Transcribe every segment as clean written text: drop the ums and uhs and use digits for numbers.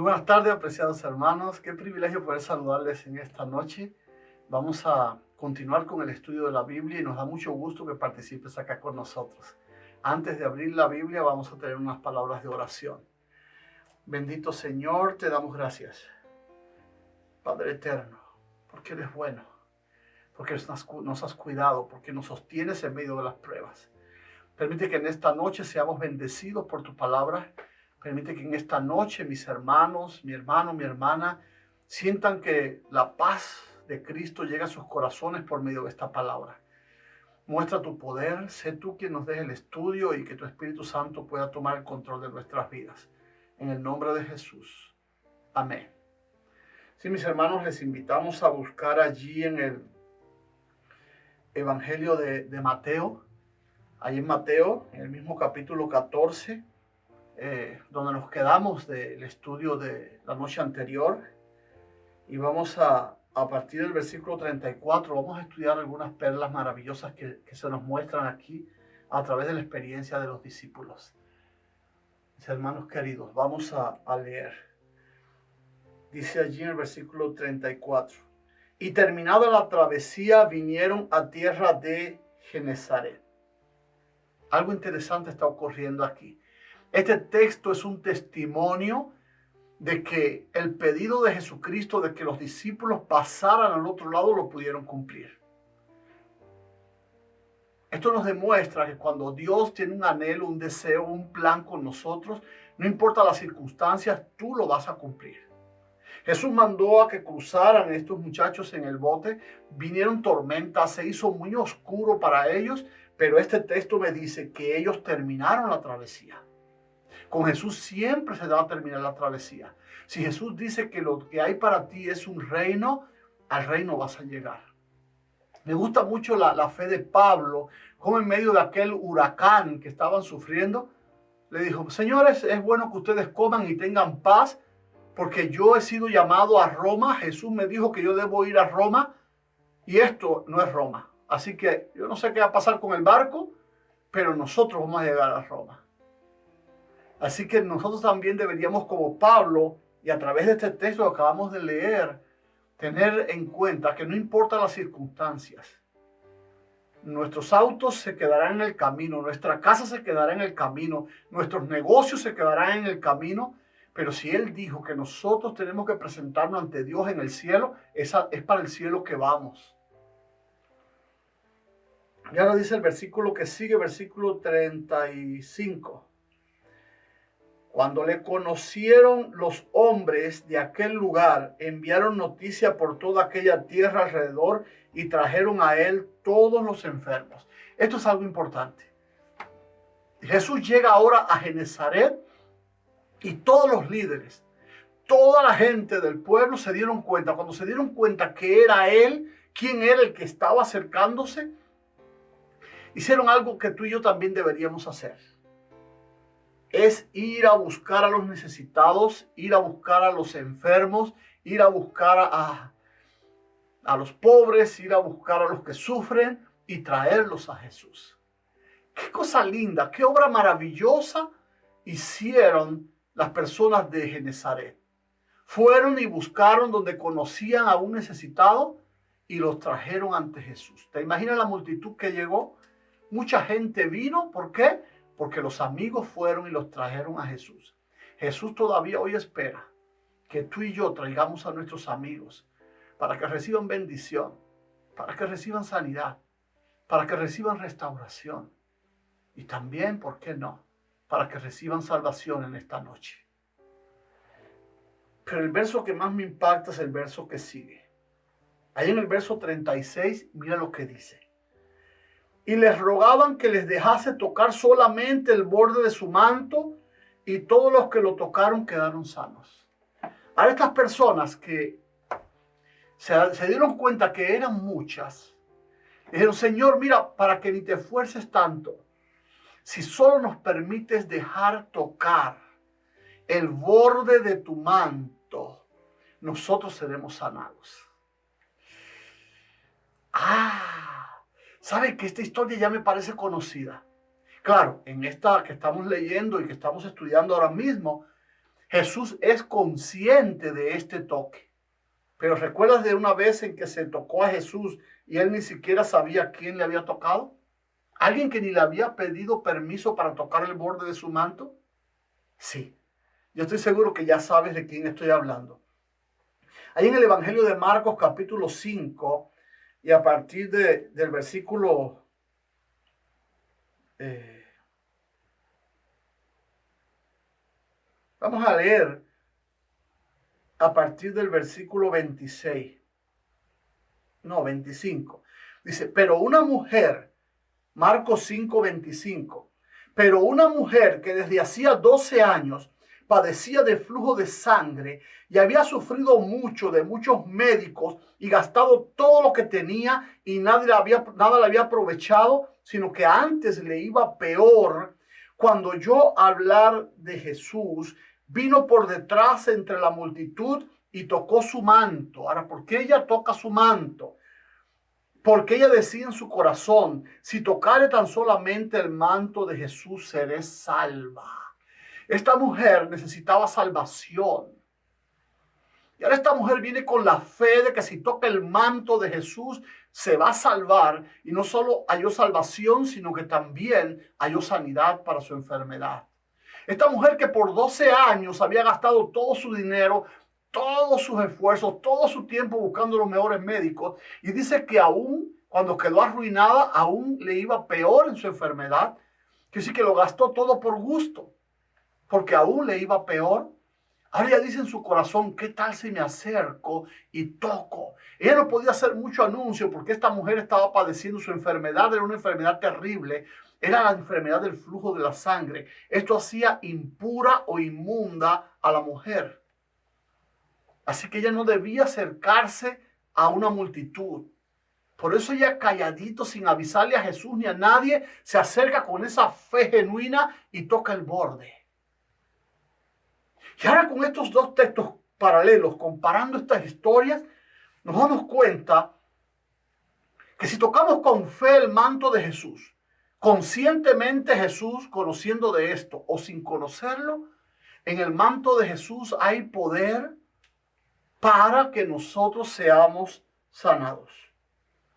buenas tardes, apreciados hermanos. Qué privilegio poder saludarles en esta noche. Vamos a continuar con el estudio de la Biblia y nos da mucho gusto que participes acá con nosotros. Antes de abrir la Biblia, vamos a tener unas palabras de oración. Bendito Señor, te damos gracias. Padre eterno, porque eres bueno, porque nos has cuidado, porque nos sostienes en medio de las pruebas. Permite que en esta noche seamos bendecidos por tu palabra. Permite que en esta noche mis hermanos, mi hermano, mi hermana, sientan que la paz de Cristo llega a sus corazones por medio de esta palabra. Muestra tu poder, sé tú quien nos deje el estudio y que tu Espíritu Santo pueda tomar el control de nuestras vidas. En el nombre de Jesús. Amén. Sí, mis hermanos, les invitamos a buscar allí en el Evangelio de Mateo. Ahí en Mateo, en el mismo capítulo 14, donde nos quedamos del estudio de la noche anterior, y vamos a partir del versículo 34, vamos a estudiar algunas perlas maravillosas que se nos muestran aquí a través de la experiencia de los discípulos. Mis hermanos queridos, vamos a leer. Dice allí en el versículo 34, y terminada la travesía vinieron a tierra de Genesaret. Algo interesante está ocurriendo aquí. Este texto es un testimonio de que el pedido de Jesucristo de que los discípulos pasaran al otro lado lo pudieron cumplir. Esto nos demuestra que cuando Dios tiene un anhelo, un deseo, un plan con nosotros, no importa las circunstancias, tú lo vas a cumplir. Jesús mandó a que cruzaran estos muchachos en el bote, vinieron tormentas, se hizo muy oscuro para ellos, pero este texto me dice que ellos terminaron la travesía. Con Jesús siempre se va a terminar la travesía. Si Jesús dice que lo que hay para ti es un reino, al reino vas a llegar. Me gusta mucho la fe de Pablo, como en medio de aquel huracán que estaban sufriendo, le dijo, señores, es bueno que ustedes coman y tengan paz, porque yo he sido llamado a Roma. Jesús me dijo que yo debo ir a Roma, y esto no es Roma. Así que yo no sé qué va a pasar con el barco, pero nosotros vamos a llegar a Roma. Así que nosotros también deberíamos, como Pablo, y a través de este texto que acabamos de leer, tener en cuenta que no importa las circunstancias, nuestros autos se quedarán en el camino, nuestra casa se quedará en el camino, nuestros negocios se quedarán en el camino, pero si Él dijo que nosotros tenemos que presentarnos ante Dios en el cielo, es para el cielo que vamos. Y ahora dice el versículo que sigue, versículo 35. Cuando le conocieron los hombres de aquel lugar, enviaron noticia por toda aquella tierra alrededor y trajeron a él todos los enfermos. Esto es algo importante. Jesús llega ahora a Genesaret y todos los líderes, toda la gente del pueblo se dieron cuenta. Cuando se dieron cuenta que era él, quién era el que estaba acercándose, hicieron algo que tú y yo también deberíamos hacer. Es ir a buscar a los necesitados, ir a buscar a los enfermos, ir a buscar a los pobres, ir a buscar a los que sufren y traerlos a Jesús. Qué cosa linda, qué obra maravillosa hicieron las personas de Genesaret. Fueron y buscaron donde conocían a un necesitado y los trajeron ante Jesús. ¿Te imaginas la multitud que llegó? Mucha gente vino, ¿por qué? Porque los amigos fueron y los trajeron a Jesús. Jesús todavía hoy espera que tú y yo traigamos a nuestros amigos para que reciban bendición, para que reciban sanidad, para que reciban restauración y también, ¿por qué no?, para que reciban salvación en esta noche. Pero el verso que más me impacta es el verso que sigue. Ahí en el verso 36, mira lo que dice. Y les rogaban que les dejase tocar solamente el borde de su manto, y todos los que lo tocaron quedaron sanos. Ahora estas personas que se dieron cuenta que eran muchas, dijeron, Señor, mira, para que ni te esfuerces tanto, si solo nos permites dejar tocar el borde de tu manto, nosotros seremos sanados. ¿Sabe que esta historia ya me parece conocida? Claro, en esta que estamos leyendo y que estamos estudiando ahora mismo, Jesús es consciente de este toque. Pero ¿recuerdas de una vez en que se tocó a Jesús y él ni siquiera sabía quién le había tocado? ¿Alguien que ni le había pedido permiso para tocar el borde de su manto? Sí, yo estoy seguro que ya sabes de quién estoy hablando. Ahí en el Evangelio de Marcos capítulo 5 y a partir del versículo vamos a leer a partir del versículo 26. No, 25. Dice, pero una mujer, Marcos 5, 25, pero una mujer que desde hacía 12 años padecía de flujo de sangre y había sufrido mucho de muchos médicos y gastado todo lo que tenía y nada le había aprovechado, sino que antes le iba peor, cuando oyó hablar de Jesús, vino por detrás entre la multitud y tocó su manto. Ahora, ¿por qué ella toca su manto? Porque ella decía en su corazón, si tocare tan solamente el manto de Jesús, seré salva. Esta mujer necesitaba salvación. Y ahora esta mujer viene con la fe de que si toca el manto de Jesús, se va a salvar. Y no solo halló salvación, sino que también halló sanidad para su enfermedad. Esta mujer que por 12 años había gastado todo su dinero, todos sus esfuerzos, todo su tiempo buscando los mejores médicos, y dice que aún cuando quedó arruinada, aún le iba peor en su enfermedad, que sí que lo gastó todo por gusto, porque aún le iba peor. Ahora ella dice en su corazón, ¿qué tal si me acerco y toco? Ella no podía hacer mucho anuncio porque esta mujer estaba padeciendo su enfermedad, era una enfermedad terrible, era la enfermedad del flujo de la sangre. Esto hacía impura o inmunda a la mujer. Así que ella no debía acercarse a una multitud. Por eso ella calladito, sin avisarle a Jesús ni a nadie, se acerca con esa fe genuina y toca el borde. Y ahora con estos dos textos paralelos, comparando estas historias, nos damos cuenta que si tocamos con fe el manto de Jesús, conscientemente Jesús, conociendo de esto o sin conocerlo, en el manto de Jesús hay poder para que nosotros seamos sanados.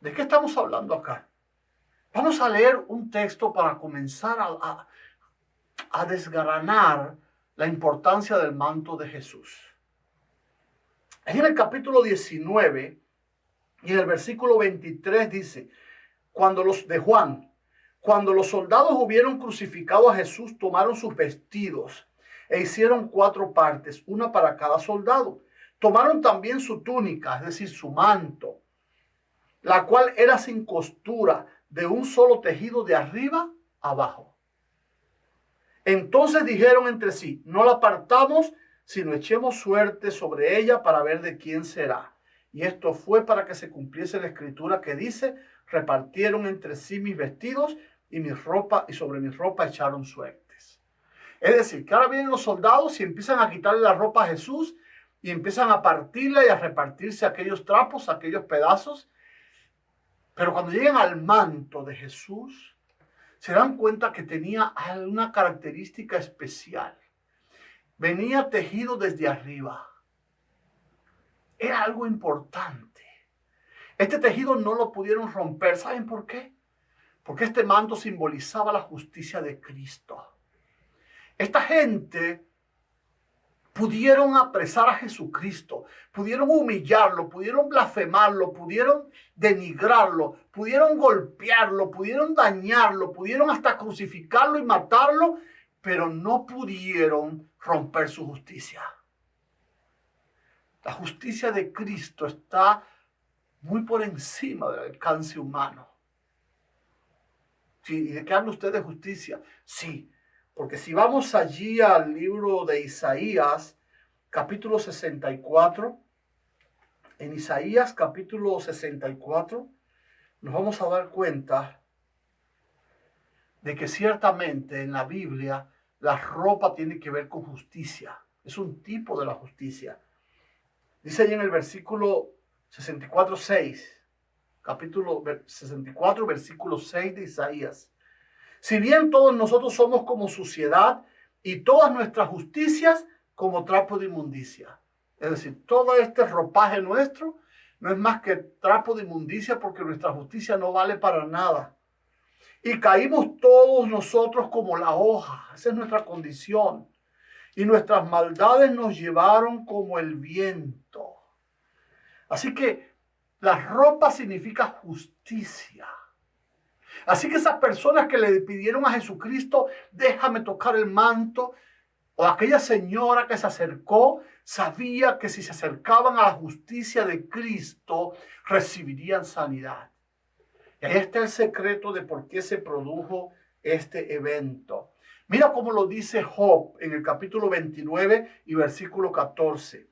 ¿De qué estamos hablando acá? Vamos a leer un texto para comenzar a desgranar la importancia del manto de Jesús. En el capítulo 19 y en el versículo 23 dice, cuando los soldados hubieron crucificado a Jesús, tomaron sus vestidos e hicieron 4 partes, una para cada soldado. Tomaron también su túnica, es decir, su manto, la cual era sin costura, de un solo tejido de arriba a abajo. Entonces dijeron entre sí, no la partamos, sino echemos suerte sobre ella para ver de quién será. Y esto fue para que se cumpliese la escritura que dice, repartieron entre sí mis vestidos y mi ropa, y sobre mi ropa echaron suertes. Es decir, que ahora vienen los soldados y empiezan a quitarle la ropa a Jesús y empiezan a partirla y a repartirse aquellos trapos, aquellos pedazos. Pero cuando llegan al manto de Jesús, se dan cuenta que tenía una característica especial. Venía tejido desde arriba. Era algo importante. Este tejido no lo pudieron romper. ¿Saben por qué? Porque este manto simbolizaba la justicia de Cristo. Esta gente pudieron apresar a Jesucristo, pudieron humillarlo, pudieron blasfemarlo, pudieron denigrarlo, pudieron golpearlo, pudieron dañarlo, pudieron hasta crucificarlo y matarlo, pero no pudieron romper su justicia. La justicia de Cristo está muy por encima del alcance humano. ¿Sí? ¿Y de qué habla usted de justicia? Sí, porque si vamos allí al libro de Isaías, capítulo 64, en Isaías capítulo 64, nos vamos a dar cuenta de que ciertamente en la Biblia la ropa tiene que ver con justicia. Es un tipo de la justicia. Dice ahí en el versículo 64, 6, capítulo 64, versículo 6 de Isaías. Si bien todos nosotros somos como suciedad y todas nuestras justicias como trapo de inmundicia. Es decir, todo este ropaje nuestro no es más que trapo de inmundicia porque nuestra justicia no vale para nada. Y caímos todos nosotros como la hoja. Esa es nuestra condición. Y nuestras maldades nos llevaron como el viento. Así que la ropa significa justicia. Así que esas personas que le pidieron a Jesucristo, déjame tocar el manto, o aquella señora que se acercó, sabía que si se acercaban a la justicia de Cristo, recibirían sanidad. Y ahí está el secreto de por qué se produjo este evento. Mira cómo lo dice Job en el capítulo 29 y versículo 14.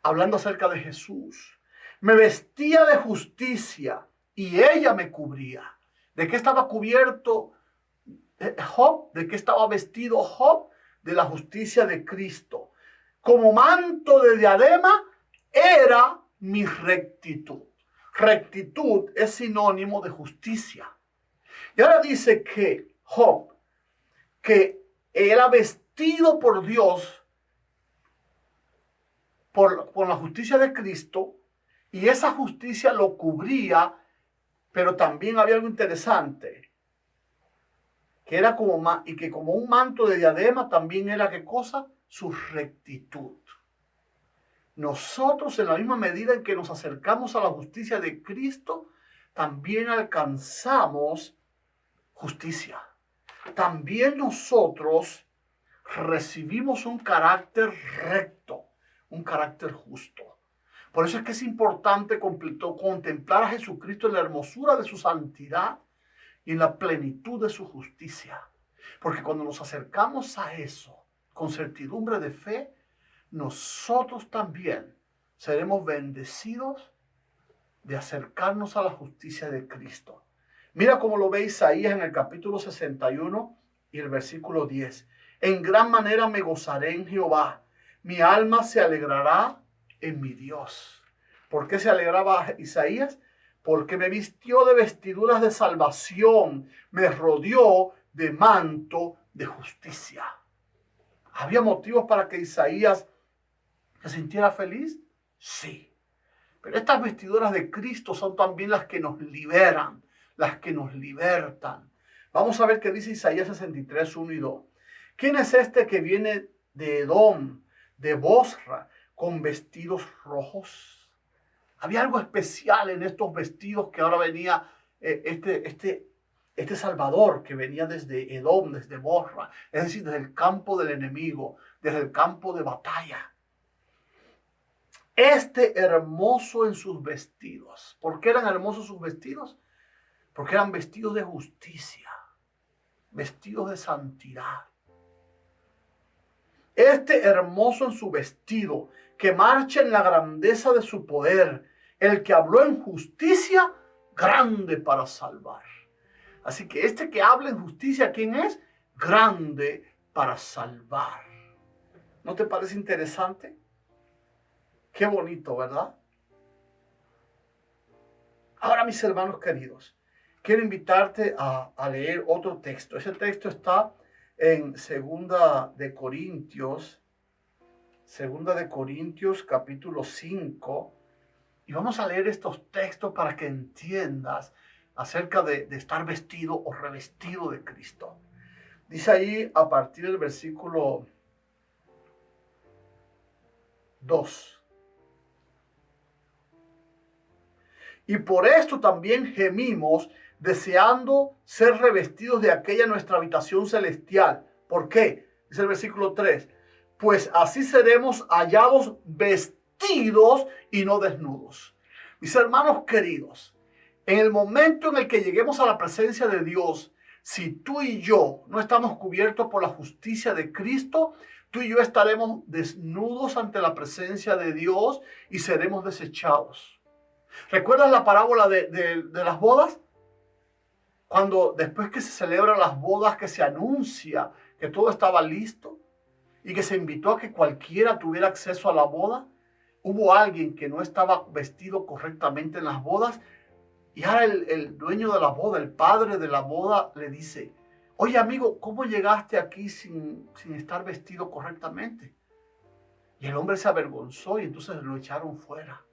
Hablando acerca de Jesús. Me vestía de justicia y ella me cubría. ¿De qué estaba cubierto Job? ¿De qué estaba vestido Job? De la justicia de Cristo. Como manto de diadema era mi rectitud. Rectitud es sinónimo de justicia. Y ahora dice que Job, que era vestido por Dios por la justicia de Cristo, y esa justicia lo cubría, pero también había algo interesante, que era como un manto de diadema también era, ¿qué cosa? Su rectitud. Nosotros, en la misma medida en que nos acercamos a la justicia de Cristo, también alcanzamos justicia. También nosotros recibimos un carácter recto, un carácter justo. Por eso es que es importante contemplar a Jesucristo en la hermosura de su santidad y en la plenitud de su justicia. Porque cuando nos acercamos a eso con certidumbre de fe, nosotros también seremos bendecidos de acercarnos a la justicia de Cristo. Mira cómo lo ve Isaías en el capítulo 61 y el versículo 10. En gran manera me gozaré en Jehová. Mi alma se alegrará en mi Dios. ¿Por qué se alegraba Isaías? Porque me vistió de vestiduras de salvación, me rodeó de manto de justicia. ¿Había motivos para que Isaías se sintiera feliz? Sí. Pero estas vestiduras de Cristo son también las que nos liberan, las que nos libertan. Vamos a ver qué dice Isaías 63, 1 y 2. ¿Quién es este que viene de Edom, de Bosra, con vestidos rojos? Había algo especial en estos vestidos que ahora venía este Salvador que venía desde Edom, desde Bosra, es decir, desde el campo del enemigo, desde el campo de batalla. Hermoso en sus vestidos. ¿Por qué eran hermosos sus vestidos? Porque eran vestidos de justicia, vestidos de santidad. Hermoso en su vestido, que marcha en la grandeza de su poder, el que habló en justicia, grande para salvar. Así que que habla en justicia, ¿quién es? Grande para salvar. ¿No te parece interesante? Qué bonito, ¿verdad? Ahora, mis hermanos queridos, quiero invitarte a leer otro texto. Ese texto está en Segunda de Corintios capítulo 5. Y vamos a leer estos textos para que entiendas acerca de estar vestido o revestido de Cristo. Dice ahí a partir del versículo 2. Y por esto también gemimos, deseando ser revestidos de aquella nuestra habitación celestial. ¿Por qué? Dice el versículo 3. Pues así seremos hallados vestidos y no desnudos. Mis hermanos queridos, en el momento en el que lleguemos a la presencia de Dios, si tú y yo no estamos cubiertos por la justicia de Cristo, tú y yo estaremos desnudos ante la presencia de Dios y seremos desechados. ¿Recuerdas la parábola de las bodas? Cuando después que se celebran las bodas, que se anuncia que todo estaba listo y que se invitó a que cualquiera tuviera acceso a la boda, hubo alguien que no estaba vestido correctamente en las bodas y ahora el dueño de la boda, el padre de la boda, le dice: Oye, amigo, ¿cómo llegaste aquí sin estar vestido correctamente? Y el hombre se avergonzó y entonces lo echaron fuera.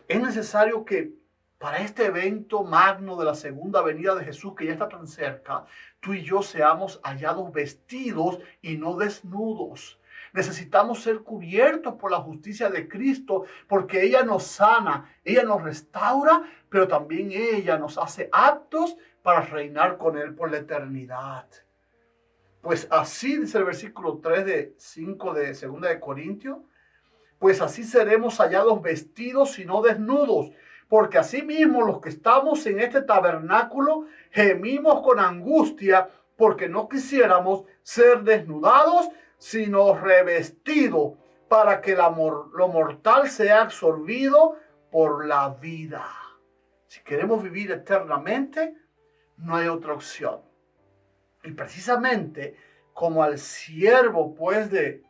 Es necesario que para este evento magno de la segunda venida de Jesús, que ya está tan cerca, tú y yo seamos hallados vestidos y no desnudos. Necesitamos ser cubiertos por la justicia de Cristo, porque ella nos sana, ella nos restaura, pero también ella nos hace aptos para reinar con Él por la eternidad. Pues así dice el versículo 3 de 5 de 2 de Corintios, pues así seremos hallados vestidos y no desnudos, porque asimismo los que estamos en este tabernáculo gemimos con angustia, porque no quisiéramos ser desnudados, sino revestidos, para que lo mortal sea absorbido por la vida. Si queremos vivir eternamente, no hay otra opción. Y precisamente como al siervo pues de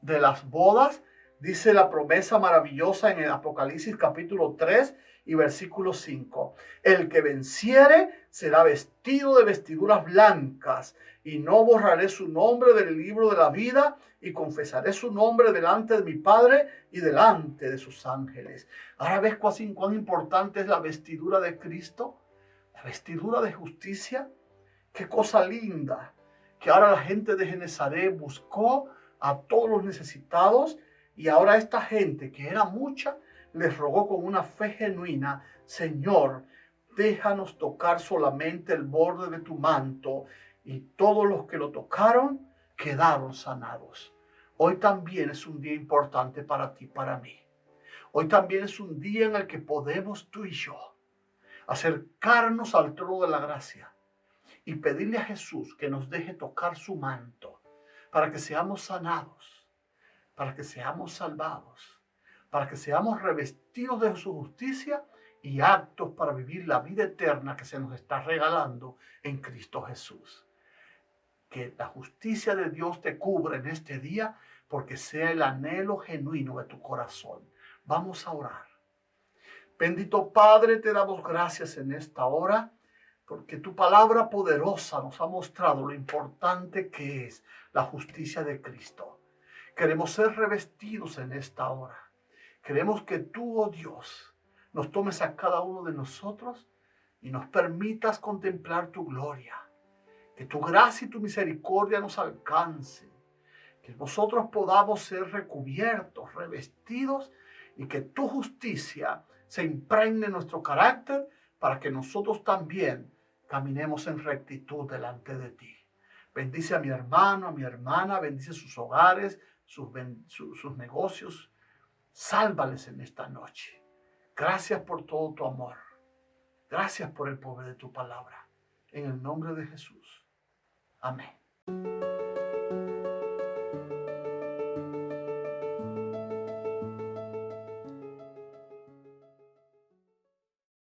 las bodas, dice la promesa maravillosa en el Apocalipsis capítulo 3 y versículo 5. El que venciere será vestido de vestiduras blancas, y no borraré su nombre del libro de la vida, y confesaré su nombre delante de mi Padre y delante de sus ángeles. Ahora ves cuán importante es la vestidura de Cristo, la vestidura de justicia. Qué cosa linda, que ahora la gente de Genezaret buscó a todos los necesitados, y ahora esta gente, que era mucha, les rogó con una fe genuina: Señor, déjanos tocar solamente el borde de tu manto. Y todos los que lo tocaron quedaron sanados. Hoy también es un día importante para ti, para mí. Hoy también es un día en el que podemos tú y yo acercarnos al trono de la gracia y pedirle a Jesús que nos deje tocar su manto para que seamos sanados, para que seamos salvados, para que seamos revestidos de su justicia y aptos para vivir la vida eterna que se nos está regalando en Cristo Jesús. Que la justicia de Dios te cubra en este día, porque sea el anhelo genuino de tu corazón. Vamos a orar. Bendito Padre, te damos gracias en esta hora, porque tu palabra poderosa nos ha mostrado lo importante que es la justicia de Cristo. Queremos ser revestidos en esta hora. Queremos que tú, oh Dios, nos tomes a cada uno de nosotros y nos permitas contemplar tu gloria. Que tu gracia y tu misericordia nos alcancen. Que nosotros podamos ser recubiertos, revestidos, y que tu justicia se impregne en nuestro carácter, para que nosotros también caminemos en rectitud delante de ti. Bendice a mi hermano, a mi hermana, bendice sus hogares, sus negocios. Sálvales en esta noche. Gracias por todo tu amor. Gracias por el poder de tu palabra. En el nombre de Jesús. Amén.